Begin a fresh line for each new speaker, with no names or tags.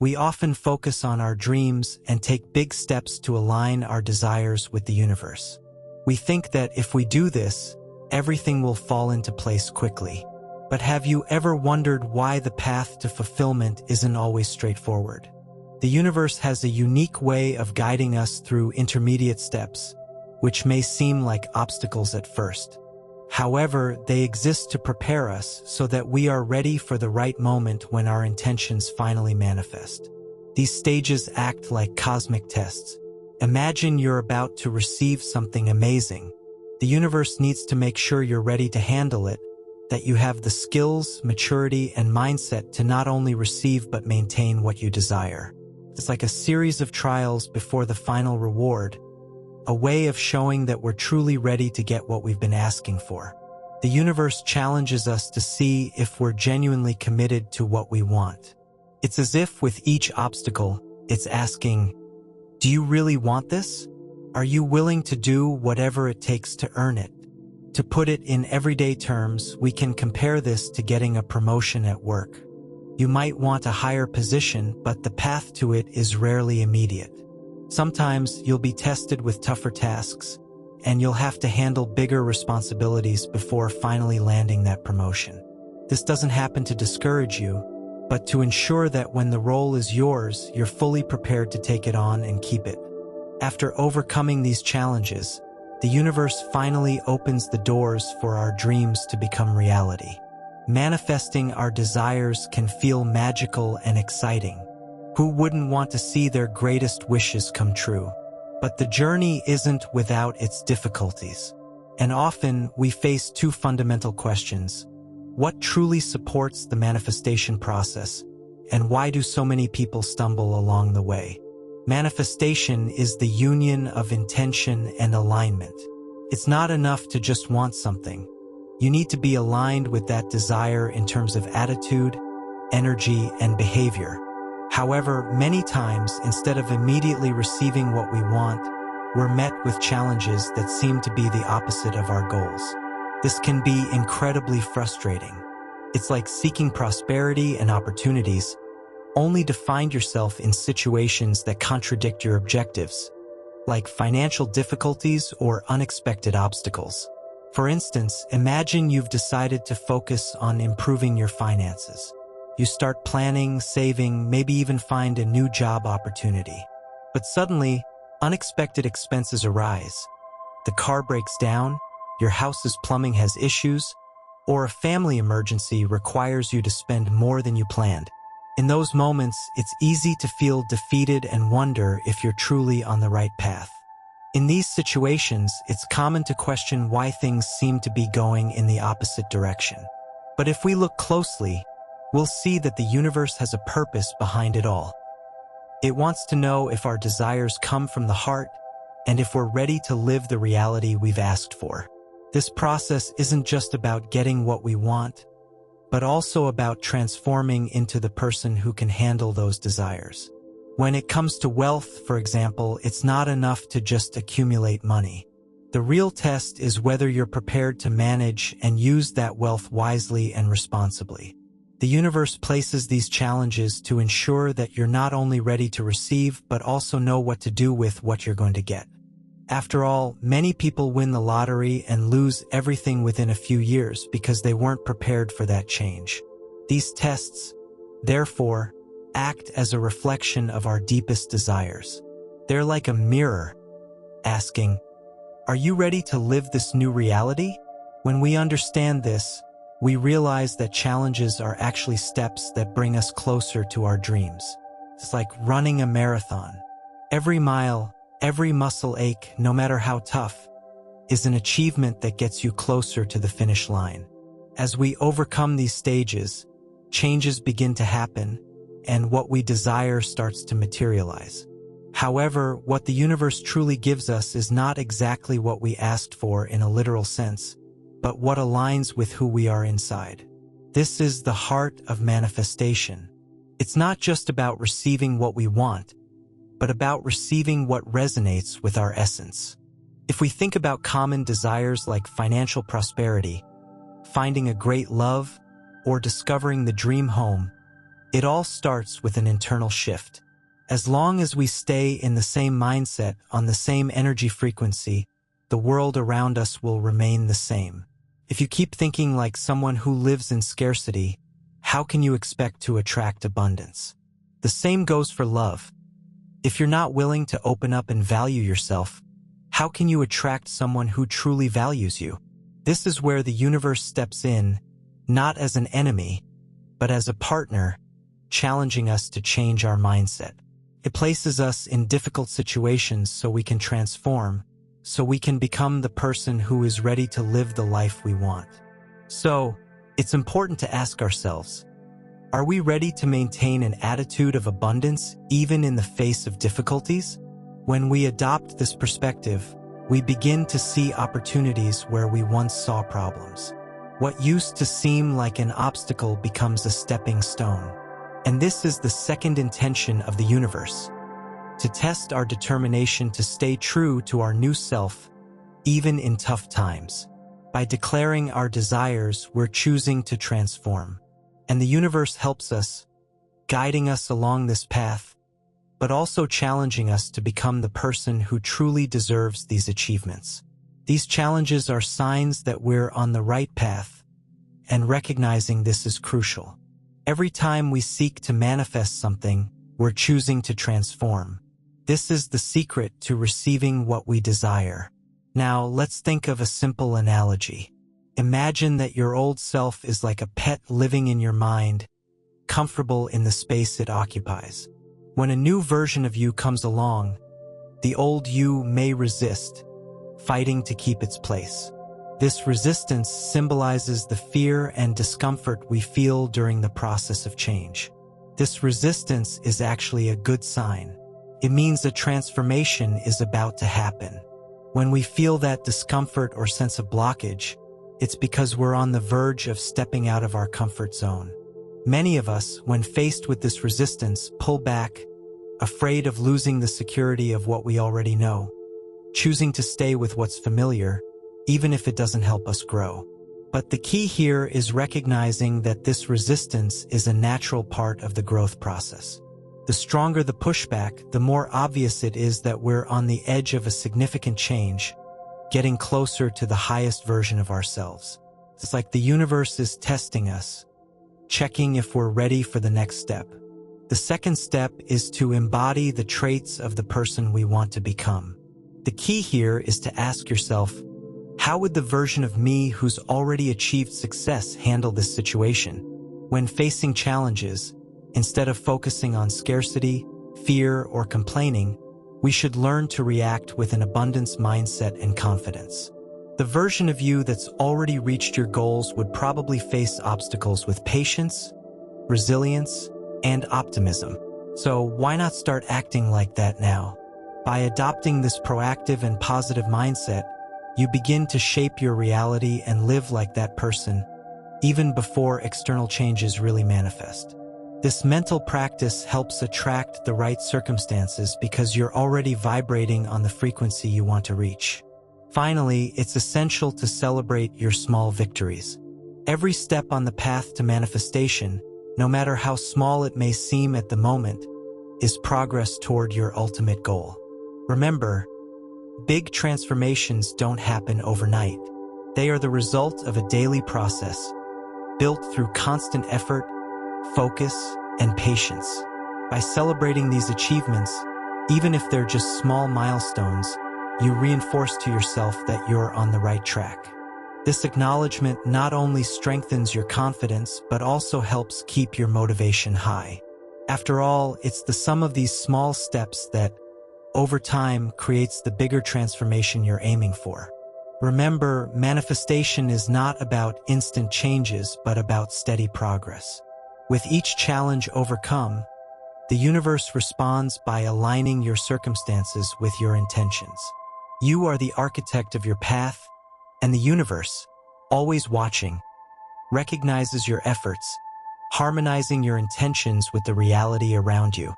We often focus on our dreams and take big steps to align our desires with the universe. We think that if we do this, everything will fall into place quickly. But have you ever wondered why the path to fulfillment isn't always straightforward? The universe has a unique way of guiding us through intermediate steps, which may seem like obstacles at first. However, they exist to prepare us so that we are ready for the right moment when our intentions finally manifest. These stages act like cosmic tests. Imagine you're about to receive something amazing. The universe needs to make sure you're ready to handle it, that you have the skills, maturity, and mindset to not only receive but maintain what you desire. It's like a series of trials before the final reward, a way of showing that we're truly ready to get what we've been asking for. The universe challenges us to see if we're genuinely committed to what we want. It's as if with each obstacle, it's asking, do you really want this? Are you willing to do whatever it takes to earn it? To put it in everyday terms, we can compare this to getting a promotion at work. You might want a higher position, but the path to it is rarely immediate. Sometimes you'll be tested with tougher tasks, and you'll have to handle bigger responsibilities before finally landing that promotion. This doesn't happen to discourage you, but to ensure that when the role is yours, you're fully prepared to take it on and keep it. After overcoming these challenges, the universe finally opens the doors for our dreams to become reality. Manifesting our desires can feel magical and exciting. Who wouldn't want to see their greatest wishes come true? But the journey isn't without its difficulties. And often we face two fundamental questions. What truly supports the manifestation process? And why do so many people stumble along the way? Manifestation is the union of intention and alignment. It's not enough to just want something. You need to be aligned with that desire in terms of attitude, energy, and behavior. However, many times, instead of immediately receiving what we want, we're met with challenges that seem to be the opposite of our goals. This can be incredibly frustrating. It's like seeking prosperity and opportunities, only to find yourself in situations that contradict your objectives, like financial difficulties or unexpected obstacles. For instance, imagine you've decided to focus on improving your finances. You start planning, saving, maybe even find a new job opportunity. But suddenly, unexpected expenses arise. The car breaks down, your house's plumbing has issues, or a family emergency requires you to spend more than you planned. In those moments, it's easy to feel defeated and wonder if you're truly on the right path. In these situations, it's common to question why things seem to be going in the opposite direction. But if we look closely, we'll see that the universe has a purpose behind it all. It wants to know if our desires come from the heart and if we're ready to live the reality we've asked for. This process isn't just about getting what we want, but also about transforming into the person who can handle those desires. When it comes to wealth, for example, it's not enough to just accumulate money. The real test is whether you're prepared to manage and use that wealth wisely and responsibly. The universe places these challenges to ensure that you're not only ready to receive, but also know what to do with what you're going to get. After all, many people win the lottery and lose everything within a few years because they weren't prepared for that change. These tests, therefore, act as a reflection of our deepest desires. They're like a mirror, asking, are you ready to live this new reality? When we understand this, we realize that challenges are actually steps that bring us closer to our dreams. It's like running a marathon. Every mile, every muscle ache, no matter how tough, is an achievement that gets you closer to the finish line. As we overcome these stages, changes begin to happen, and what we desire starts to materialize. However, what the universe truly gives us is not exactly what we asked for in a literal sense, but what aligns with who we are inside. This is the heart of manifestation. It's not just about receiving what we want, but about receiving what resonates with our essence. If we think about common desires like financial prosperity, finding a great love, or discovering the dream home, It all starts with an internal shift. As long as we stay in the same mindset, on the same energy frequency, the world around us will remain the same. If you keep thinking like someone who lives in scarcity, how can you expect to attract abundance? The same goes for love. If you're not willing to open up and value yourself, how can you attract someone who truly values you? This is where the universe steps in, not as an enemy, but as a partner, challenging us to change our mindset. It places us in difficult situations so we can transform, so we can become the person who is ready to live the life we want. So, it's important to ask ourselves, are we ready to maintain an attitude of abundance even in the face of difficulties? When we adopt this perspective, we begin to see opportunities where we once saw problems. What used to seem like an obstacle becomes a stepping stone. And this is the second intention of the universe, to test our determination to stay true to our new self, even in tough times. By declaring our desires, we're choosing to transform. And the universe helps us, guiding us along this path, but also challenging us to become the person who truly deserves these achievements. These challenges are signs that we're on the right path, and recognizing this is crucial. Every time we seek to manifest something, we're choosing to transform. This is the secret to receiving what we desire. Now, let's think of a simple analogy. Imagine that your old self is like a pet living in your mind, comfortable in the space it occupies. When a new version of you comes along, the old you may resist, fighting to keep its place. This resistance symbolizes the fear and discomfort we feel during the process of change. This resistance is actually a good sign. It means a transformation is about to happen. When we feel that discomfort or sense of blockage, it's because we're on the verge of stepping out of our comfort zone. Many of us, when faced with this resistance, pull back, afraid of losing the security of what we already know, choosing to stay with what's familiar, even if it doesn't help us grow. But the key here is recognizing that this resistance is a natural part of the growth process. The stronger the pushback, the more obvious it is that we're on the edge of a significant change, getting closer to the highest version of ourselves. It's like the universe is testing us, checking if we're ready for the next step. The second step is to embody the traits of the person we want to become. The key here is to ask yourself, how would the version of me who's already achieved success handle this situation? When facing challenges, instead of focusing on scarcity, fear, or complaining, we should learn to react with an abundance mindset and confidence. The version of you that's already reached your goals would probably face obstacles with patience, resilience, and optimism. So why not start acting like that now? By adopting this proactive and positive mindset, you begin to shape your reality and live like that person, even before external changes really manifest. This mental practice helps attract the right circumstances because you're already vibrating on the frequency you want to reach. Finally, it's essential to celebrate your small victories. Every step on the path to manifestation, no matter how small it may seem at the moment, is progress toward your ultimate goal. Remember, big transformations don't happen overnight. They are the result of a daily process, built through constant effort, focus, and patience. By celebrating these achievements, even if they're just small milestones, you reinforce to yourself that you're on the right track. This acknowledgement not only strengthens your confidence, but also helps keep your motivation high. After all, it's the sum of these small steps that, over time, creates the bigger transformation you're aiming for. Remember, manifestation is not about instant changes, but about steady progress. With each challenge overcome, the universe responds by aligning your circumstances with your intentions. You are the architect of your path, and the universe, always watching, recognizes your efforts, harmonizing your intentions with the reality around you.